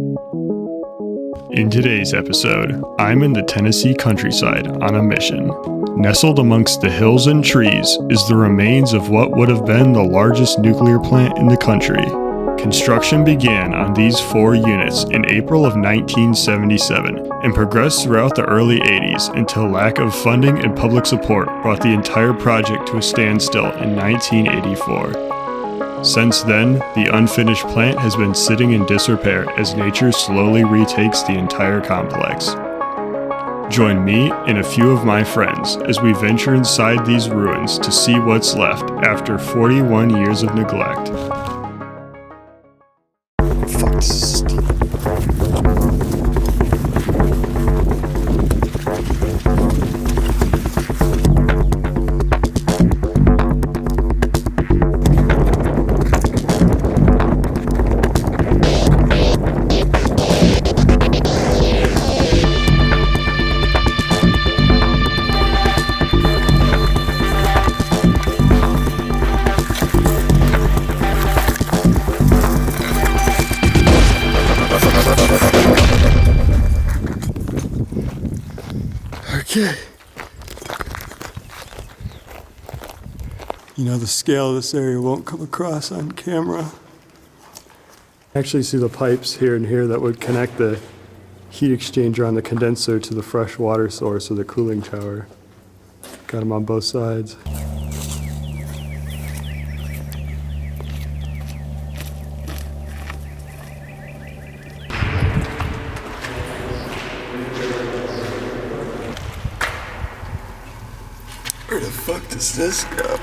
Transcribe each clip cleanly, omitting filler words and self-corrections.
In today's episode, I'm in the Tennessee countryside on a mission. Nestled amongst the hills and trees is the remains of what would have been the largest nuclear plant in the country. Construction began on these 4 units in April of 1977 and progressed throughout the early 80s until lack of funding and public support brought the entire project to a standstill in 1984. Since then, the unfinished plant has been sitting in disrepair as nature slowly retakes the entire complex. Join me and a few of my friends as we venture inside these ruins to see what's left after 41 years of neglect. Fuck, this is steep. Okay. You know, the scale of this area won't come across on camera. I actually see the pipes here and here that would connect the heat exchanger on the condenser to the fresh water source or the cooling tower. Got them on both sides. Where the fuck does this go?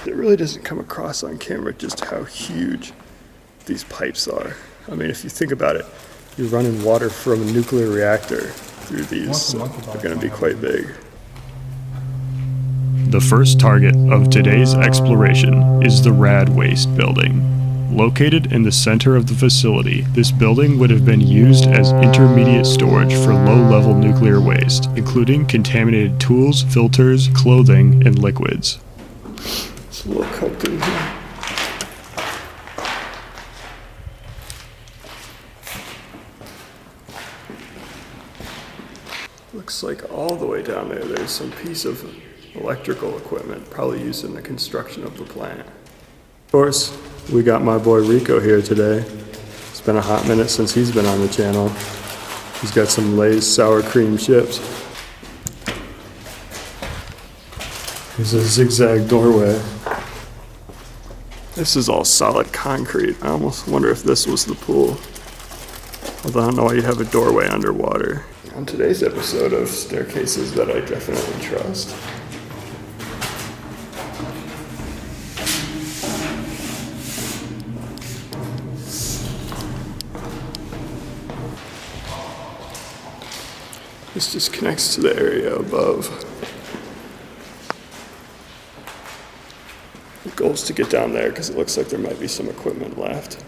It really doesn't come across on camera just how huge these pipes are. I mean, if you think about it, you're running water from a nuclear reactor through these, so they're going to be quite big. The first target of today's exploration is the rad waste building. Located in the center of the facility, this building would have been used as intermediate storage for low-level nuclear waste, including contaminated tools, filters, clothing, and liquids. It's a little cooked in here. Looks like all the way down there, there's some piece of electrical equipment, probably used in the construction of the plant. Of course, we got my boy Rico here today. It's been a hot minute since he's been on the channel. He's got some Lay's sour cream chips. There's a zigzag doorway. This is all solid concrete. I almost wonder if this was the pool. Although I don't know why you'd have a doorway underwater. On today's episode of Staircases That I Definitely Trust, this just connects to the area above. The goal is to get down there because it looks like there might be some equipment left.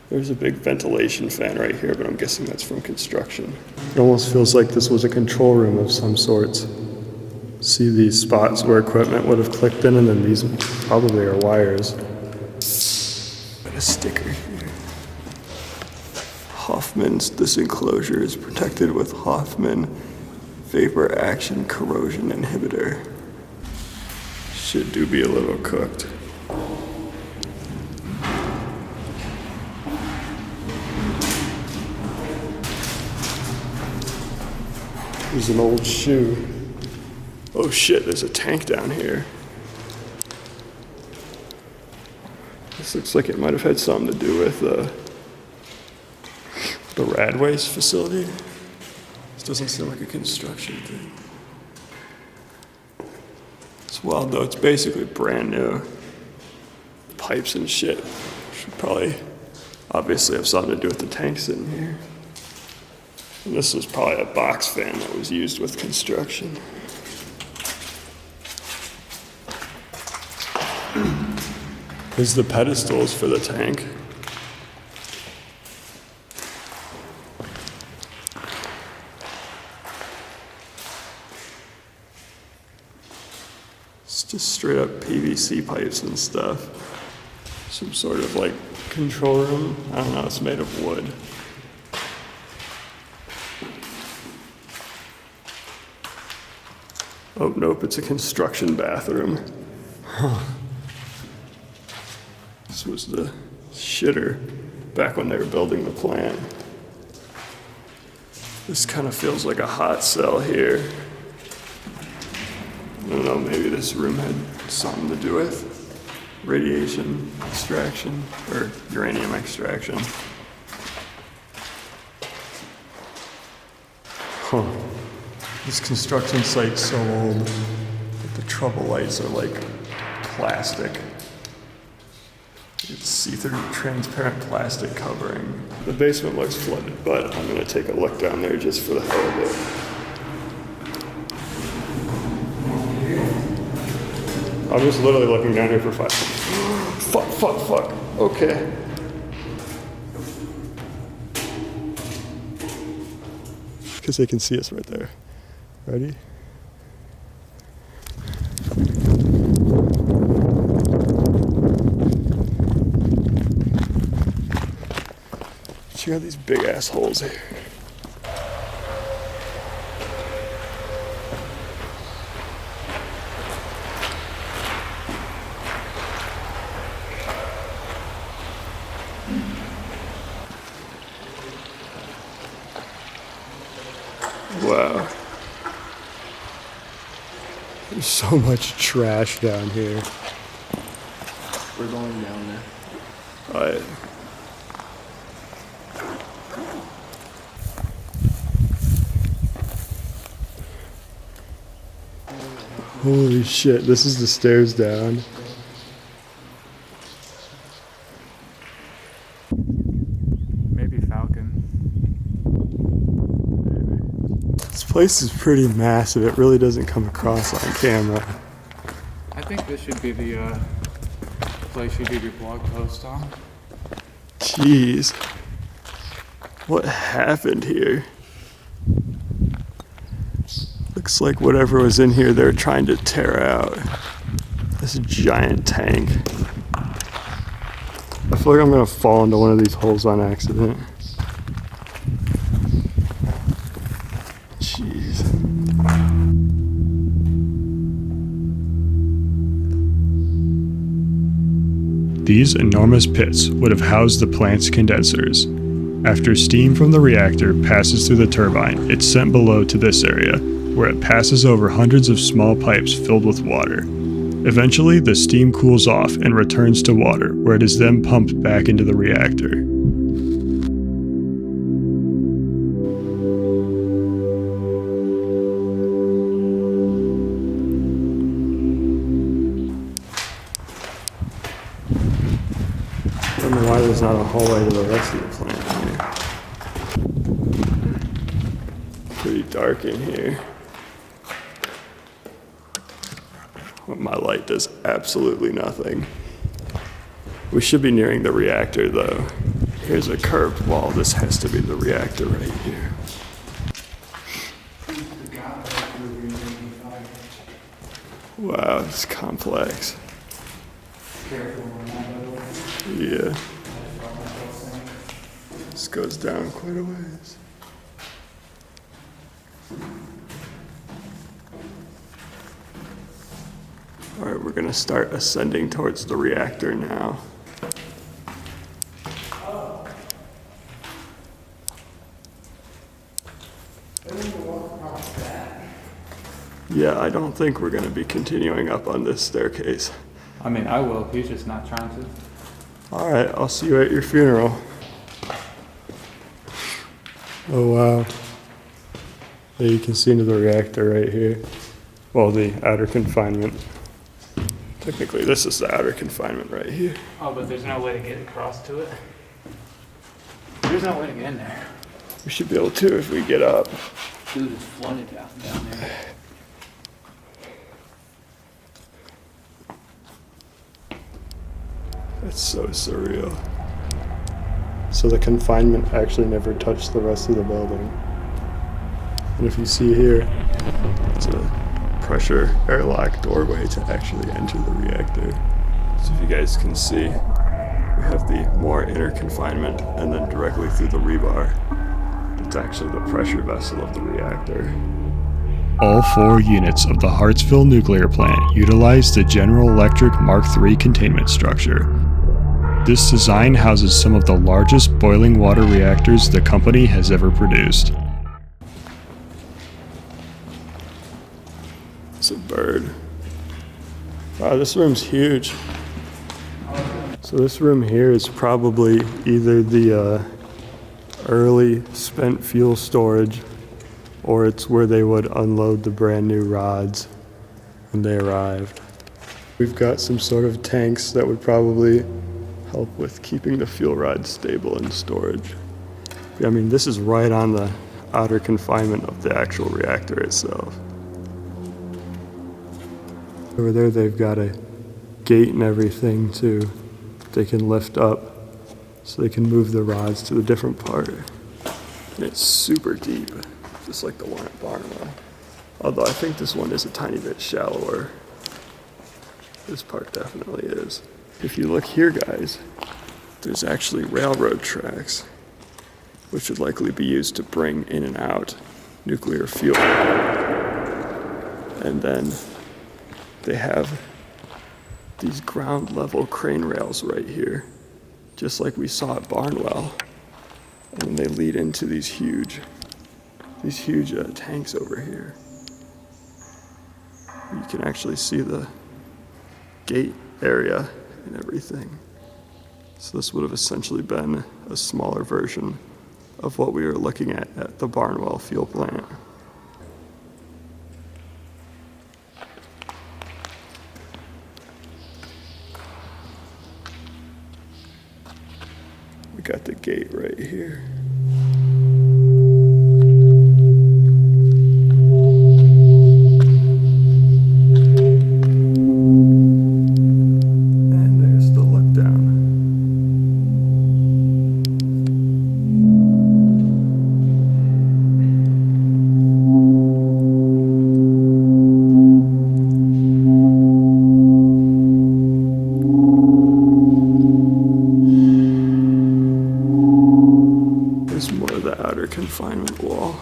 There's a big ventilation fan right here, but I'm guessing that's from construction. It almost feels like this was a control room of some sorts. See these spots where equipment would have clicked in, and then these probably are wires. Got a sticker here. This enclosure is protected with Hoffman vapor action corrosion inhibitor. Shit do be a little cooked. There's an old shoe. Oh shit, there's a tank down here. This looks like it might have had something to do with the rad waste facility. This doesn't seem like a construction thing. It's wild though, it's basically brand new. Pipes and shit should probably obviously have something to do with the tanks in here. And this was probably a box fan that was used with construction. Here's the pedestals for the tank. It's just straight up PVC pipes and stuff. Some sort of like control room. I don't know, it's made of wood. Oh, nope, it's a construction bathroom. This was the shitter back when they were building the plant. This kind of feels like a hot cell here. I don't know, maybe this room had something to do with radiation extraction or uranium extraction. Huh. This construction site's so old that the trouble lights are like plastic. It's see-through transparent plastic covering. The basement looks flooded, but I'm gonna take a look down there just for the hell of it. I'm just literally looking down here for 5 minutes. Fuck. Okay. Because they can see us right there. Ready? You got these big ass holes here. Wow. There's so much trash down here. We're going down there. Alright. Holy shit, this is the stairs down. Maybe Falcon. Maybe. This place is pretty massive. It really doesn't come across on camera. I think this should be the place you did your blog post on. Jeez. What happened here? Looks like whatever was in here they're trying to tear out. This giant tank. I feel like I'm gonna fall into one of these holes on accident. Jeez. These enormous pits would have housed the plant's condensers. After steam from the reactor passes through the turbine, it's sent below to this area, where it passes over hundreds of small pipes filled with water. Eventually, the steam cools off and returns to water, where it is then pumped back into the reactor. I don't know why there's not a hallway to the rest of the plant here. Pretty dark in here. My light does absolutely nothing. We should be nearing the reactor though. Here's a curved wall. This has to be the reactor right here. Wow, it's complex. Yeah. This goes down quite a ways. All right, we're gonna start ascending towards the reactor now. Yeah, I don't think we're gonna be continuing up on this staircase. I mean, I will. He's just not trying to. All right, I'll see you at your funeral. Oh, wow. Yeah, you can see into the reactor right here. Well, the outer confinement. Technically, this is the outer confinement right here. Oh, but there's no way to get across to it? There's no way to get in there. We should be able to if we get up. Dude, it's flooded down there. That's so surreal. So the confinement actually never touched the rest of the building. And if you see here, it's a pressure airlock doorway to actually enter the reactor. So if you guys can see, we have the more inner confinement, and then directly through the rebar, it's actually the pressure vessel of the reactor. All 4 units of the Hartsville Nuclear Plant utilize the General Electric Mark III containment structure. This design houses some of the largest boiling water reactors the company has ever produced. It's a bird. Wow, this room's huge. So this room here is probably either the early spent fuel storage, or it's where they would unload the brand new rods when they arrived. We've got some sort of tanks that would probably help with keeping the fuel rods stable in storage. I mean, this is right on the outer confinement of the actual reactor itself. Over there they've got a gate and everything too. They can lift up so they can move the rods to the different part. And it's super deep, just like the one at Barnwell. Although I think this one is a tiny bit shallower. This part definitely is. If you look here, guys, there's actually railroad tracks, which would likely be used to bring in and out nuclear fuel. And then they have these ground level crane rails right here, just like we saw at Barnwell. And they lead into these huge tanks over here. You can actually see the gate area and everything. So this would have essentially been a smaller version of what we were looking at the Barnwell fuel plant. We got the gate right here. And there's the look down. There's more of the outer confinement wall.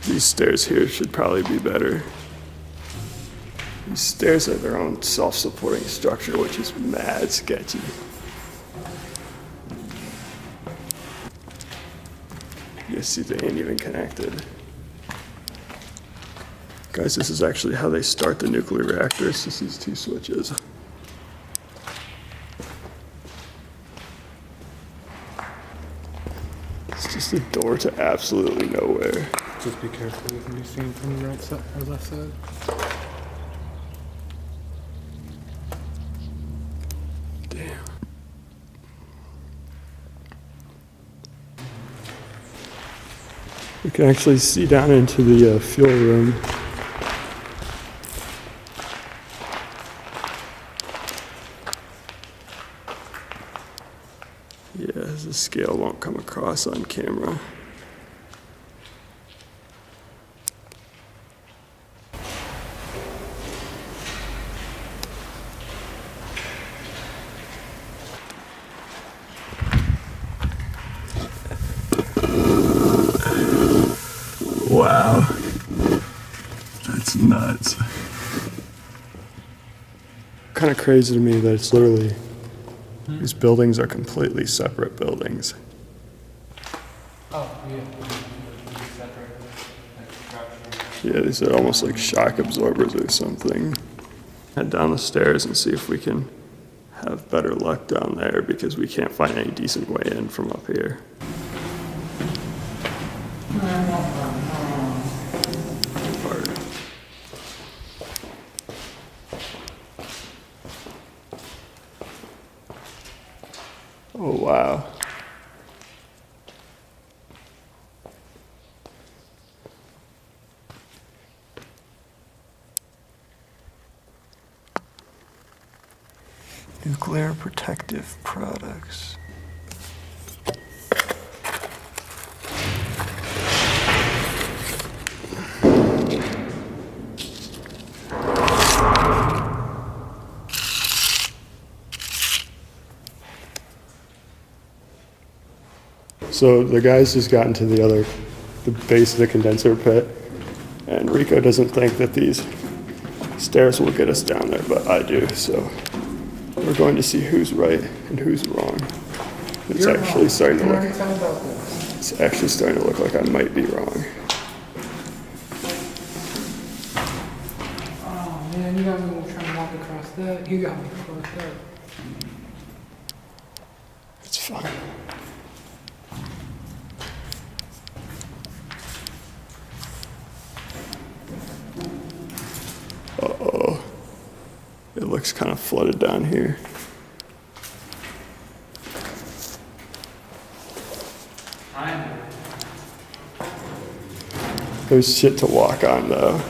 These stairs here should probably be better. These stairs have their own self-supporting structure, which is mad sketchy. You guys see they ain't even connected. Guys, this is actually how they start the nuclear reactor. It's just these 2 switches. It's just a door to absolutely nowhere. Just be careful, you can be seen from the right side or left side. Damn. We can actually see down into the fuel room. Yeah, the scale won't come across on camera. Wow. That's nuts. Kind of crazy to me that it's literally, these buildings are completely separate buildings. Oh, yeah. Separate, like structure. Yeah, these are almost like shock absorbers or something. Head down the stairs and see if we can have better luck down there, because we can't find any decent way in from up here. Oh, wow. Nuclear protective products. So the guys just got into the base of the condenser pit, and Rico doesn't think that these stairs will get us down there, but I do, so we're going to see who's right and who's wrong. It's actually starting to look like I might be wrong. Oh man, you got me trying to walk across that. You got me fucked up. It's fine. Uh-oh. It looks kind of flooded down here. There's shit to walk on though.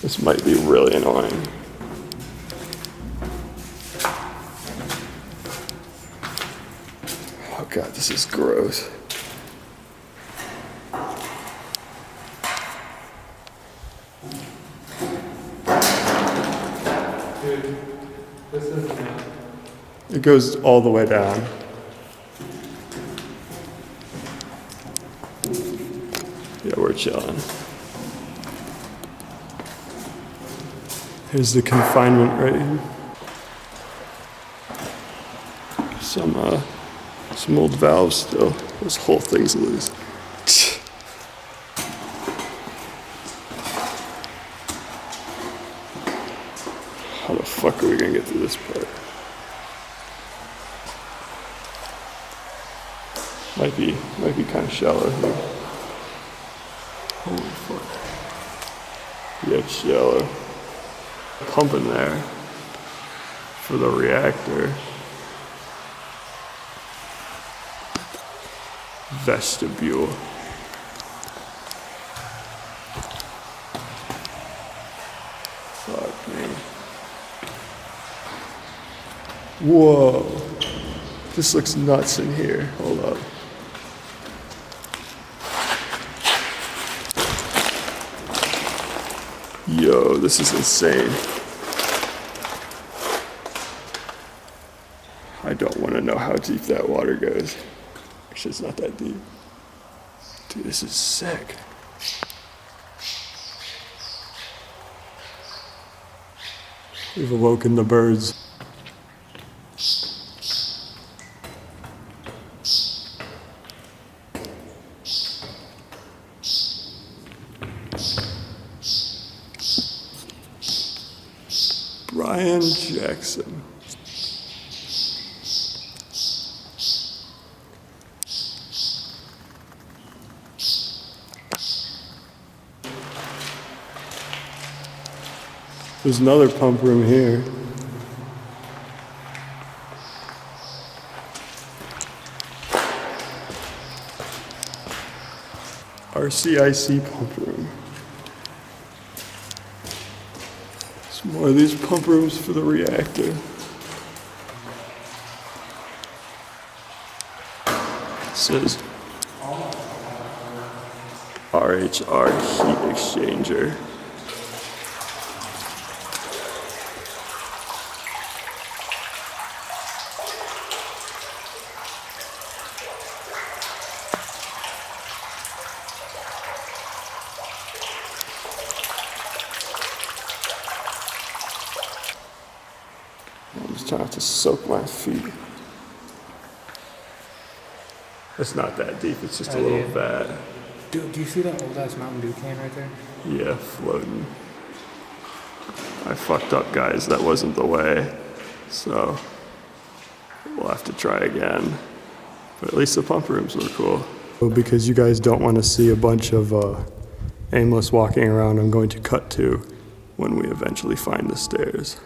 This might be really annoying. Oh god, this is gross. Dude, this isn't it. It goes all the way down. Yeah, we're chilling. Here's the confinement right here. Some old valves still. This whole thing's loose. How the fuck are we gonna get through this part? Might be kind of shallow here. Holy fuck. Yeah, it's shallow. Pump in there for the reactor. Vestibule. Fuck me. Whoa. This looks nuts in here. Hold up. Yo, this is insane. I don't want to know how deep that water goes. Actually, it's not that deep. Dude, this is sick. We've awoken the birds. Brian Jackson. There's another pump room here. RCIC pump room. Some more of these pump rooms for the reactor. It says RHR heat exchanger. I'm just trying to soak my feet. It's not that deep, it's just a little vat. Dude, do you see that old ass Mountain Dew can right there? Yeah, floating. I fucked up, guys. That wasn't the way. So, we'll have to try again. But at least the pump rooms were cool. Because you guys don't want to see a bunch of aimless walking around, I'm going to cut to when we eventually find the stairs.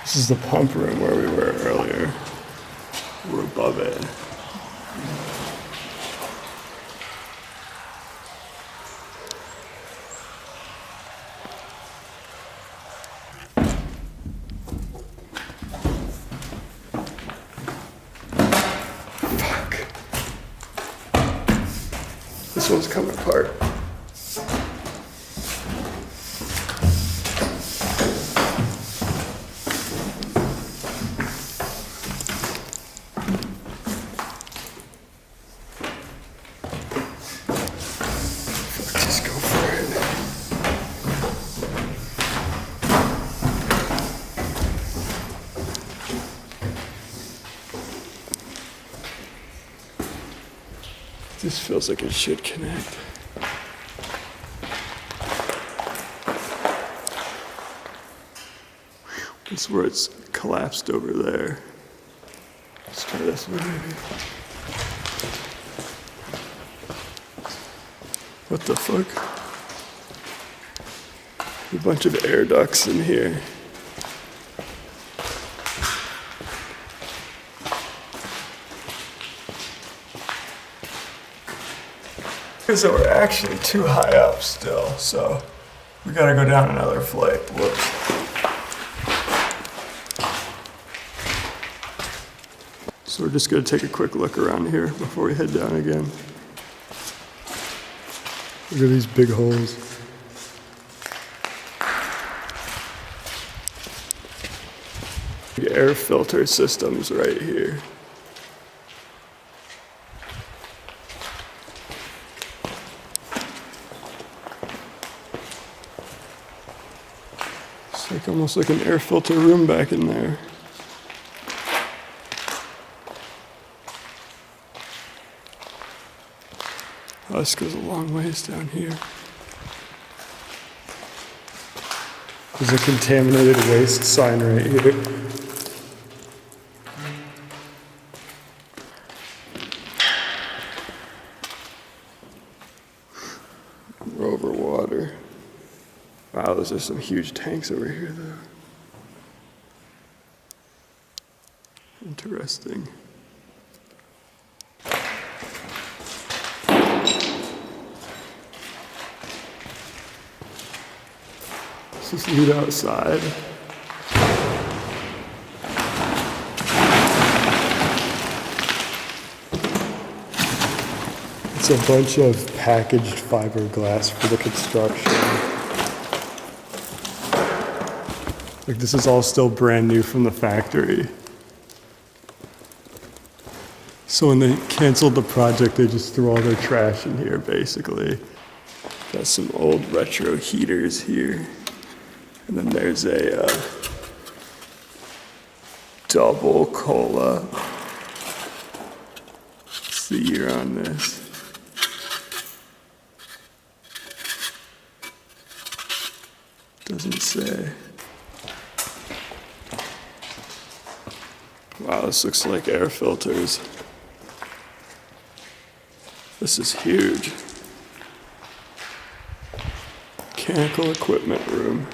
This is the pump room where we were earlier. We're above it. Fuck. This one's coming apart. This feels like it should connect. That's where it's collapsed over there. Let's try this one maybe. What the fuck? A bunch of air ducts in here. Because we're actually too high up still, so we gotta go down another flight. Whoops. So we're just gonna take a quick look around here before we head down again. Look at these big holes. The air filter system's right here. It's like almost like an air filter room back in there. Oh, this goes a long ways down here. There's a contaminated waste sign right here. We're over water. Wow, those are some huge tanks over here, though. Interesting. Let's leave outside. It's a bunch of packaged fiberglass for the construction. Like, this is all still brand new from the factory. So when they canceled the project, they just threw all their trash in here, basically. Got some old retro heaters here. And then there's a double cola. What's the year on this? Doesn't say. Wow, this looks like air filters. This is huge. Mechanical equipment room.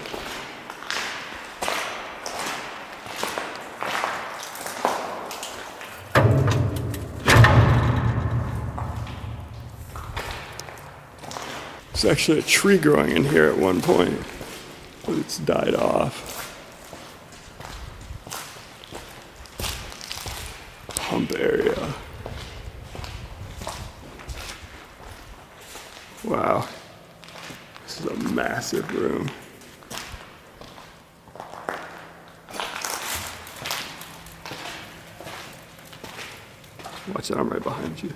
There's actually a tree growing in here at one point, but it's died off. Pump area. Wow. This is a massive room. Watch out, I'm right behind you.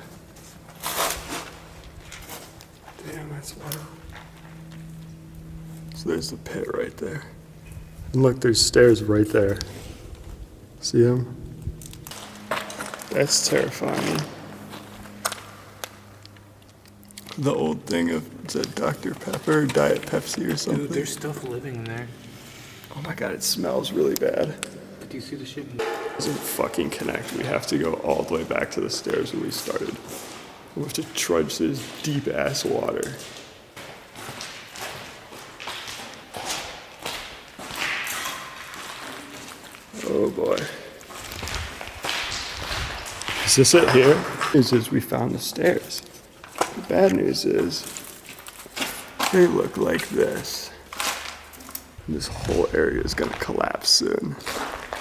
Damn, that's wild. So there's the pit right there. And look, there's stairs right there. See them? That's terrifying. The old thing of, is that Dr. Pepper or Diet Pepsi or something? Dude, there's stuff living in there. Oh my god, it smells really bad. Did you see the shit? It doesn't fucking connect. We have to go all the way back to the stairs where we started. We have to trudge through this deep ass water. Oh boy. Is this it here? News is we found the stairs. The bad news is they look like this. And this whole area is gonna collapse soon.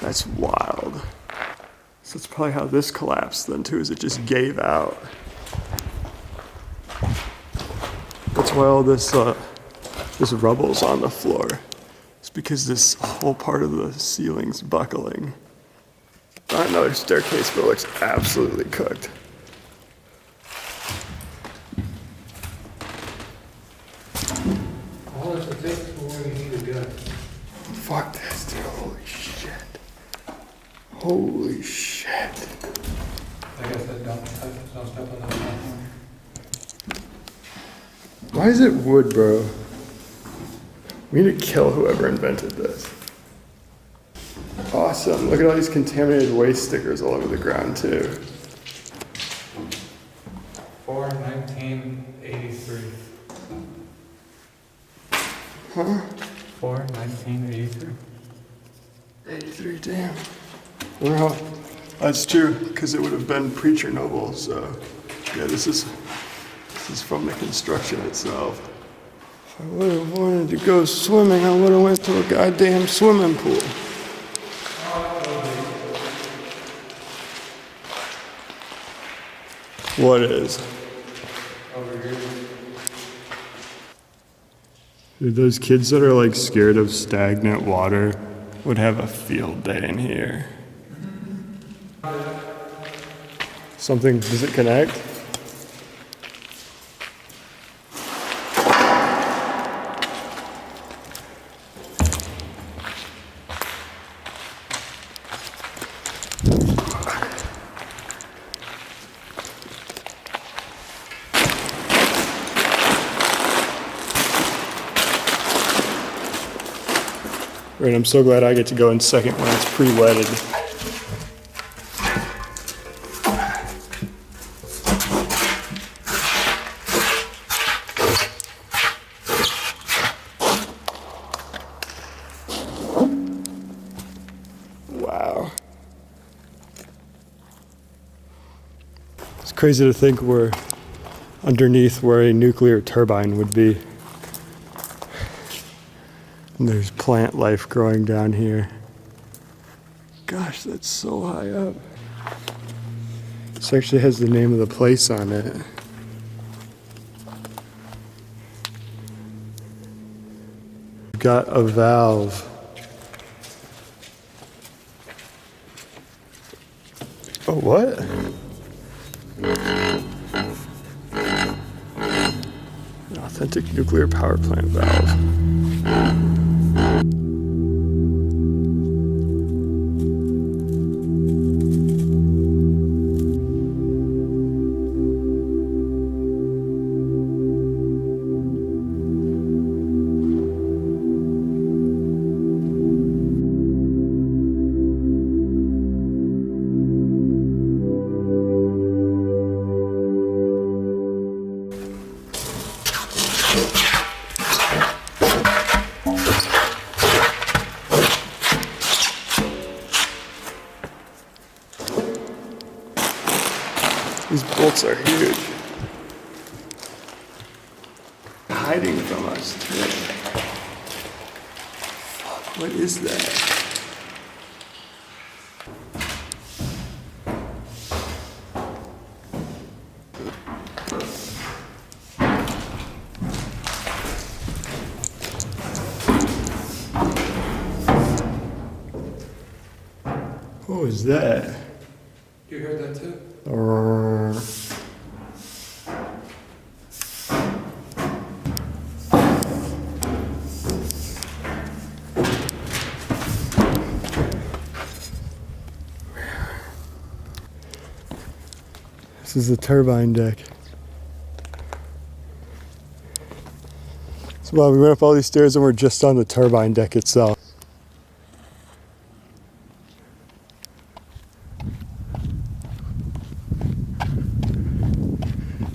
That's wild. So that's probably how this collapsed then too, is it just gave out. That's why all this rubble's on the floor. It's because this whole part of the ceiling's buckling. Not another staircase, but it looks absolutely cooked. All this is it for where you need to go. Fuck this, dude. Holy shit. Holy shit. I guess that don't step on that platform. Why is it wood, bro? We need to kill whoever invented this. Awesome. Look at all these contaminated waste stickers all over the ground, too. 1983. Huh? 1983. 83, damn. Well, that's true, because it would have been pre-Chernobyl, so yeah, this is from the construction itself. If I would have wanted to go swimming, I would have went to a goddamn swimming pool. What is? Over here. Dude, those kids that are like scared of stagnant water would have a field day in here. Something, does it connect? Right, I'm so glad I get to go in second when it's pre-wetted. Wow. It's crazy to think we're underneath where a nuclear turbine would be. And there's plant life growing down here. Gosh, that's so high up. This actually has the name of the place on it. We've got a valve. Oh, what? An authentic nuclear power plant valve. These bolts are huge. Hiding from us, too. Fuck, what is that? What was that? You heard that too? This is the turbine deck. So wow, we went up all these stairs and we're just on the turbine deck itself.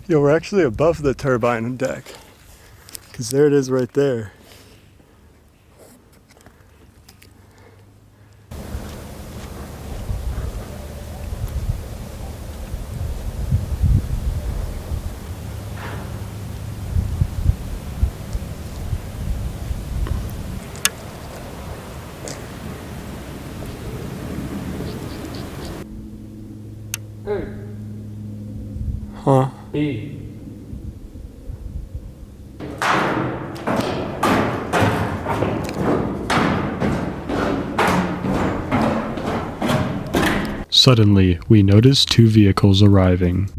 Yo, we're actually above the turbine deck, because there it is right there. Hey. Huh? E. Suddenly, we notice two vehicles arriving.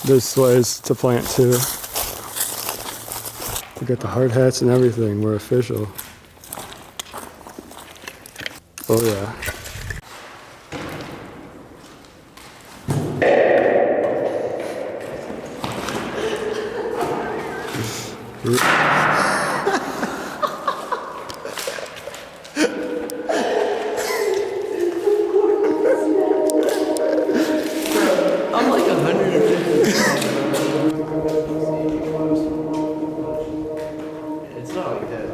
There's sleighs to plant too. We got the hard hats and everything. We're official. Oh yeah. I'm like 150. It's not like that.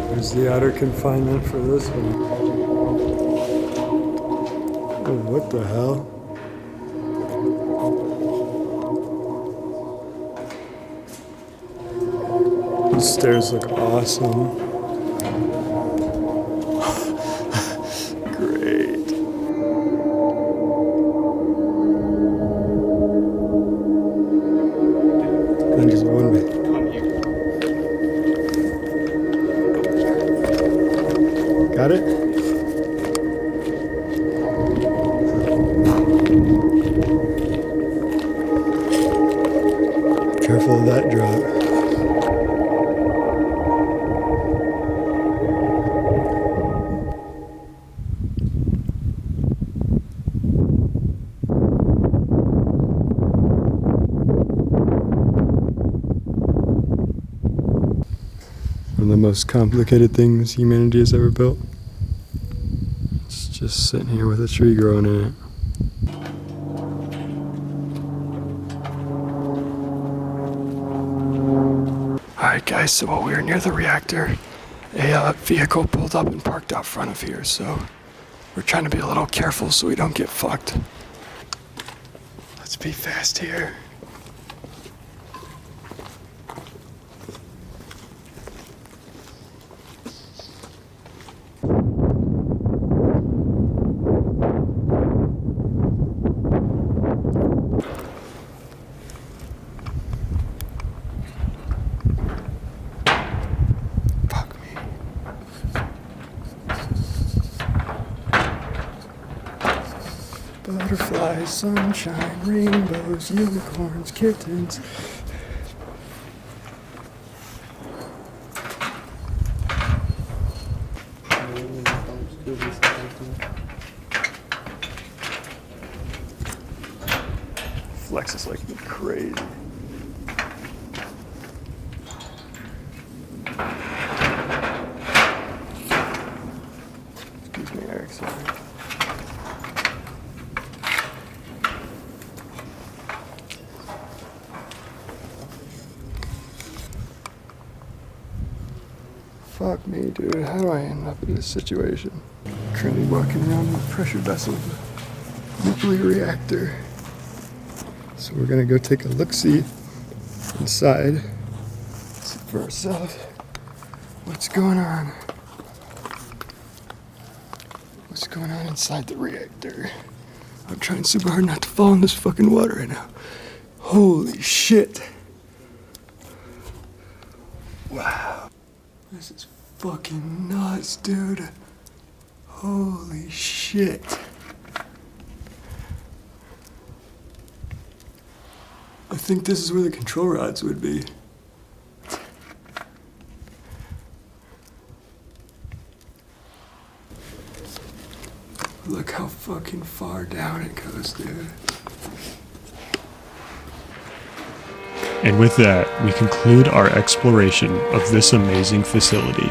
There's the outer confinement for this one. Oh, what the hell? These stairs look awesome. Great. Then just one way. Got it? Careful of that drop. One of the most complicated things humanity has ever built. It's just sitting here with a tree growing in it. Alright guys, so while we were near the reactor, a vehicle pulled up and parked out front of here, so we're trying to be a little careful so we don't get fucked. Let's be fast here. Butterflies, sunshine, rainbows, unicorns, kittens. Flex is like crazy. Excuse me, Eric, sorry. Fuck me, dude. How do I end up in this situation? Currently walking around the pressure vessel of the nuclear reactor. So we're gonna go take a look-see inside. See for ourselves what's going on. What's going on inside the reactor? I'm trying super hard not to fall in this fucking water right now. Holy shit. Wow. This is fucking nuts, dude. Holy shit. I think this is where the control rods would be. Look how fucking far down it goes, dude. And with that, we conclude our exploration of this amazing facility.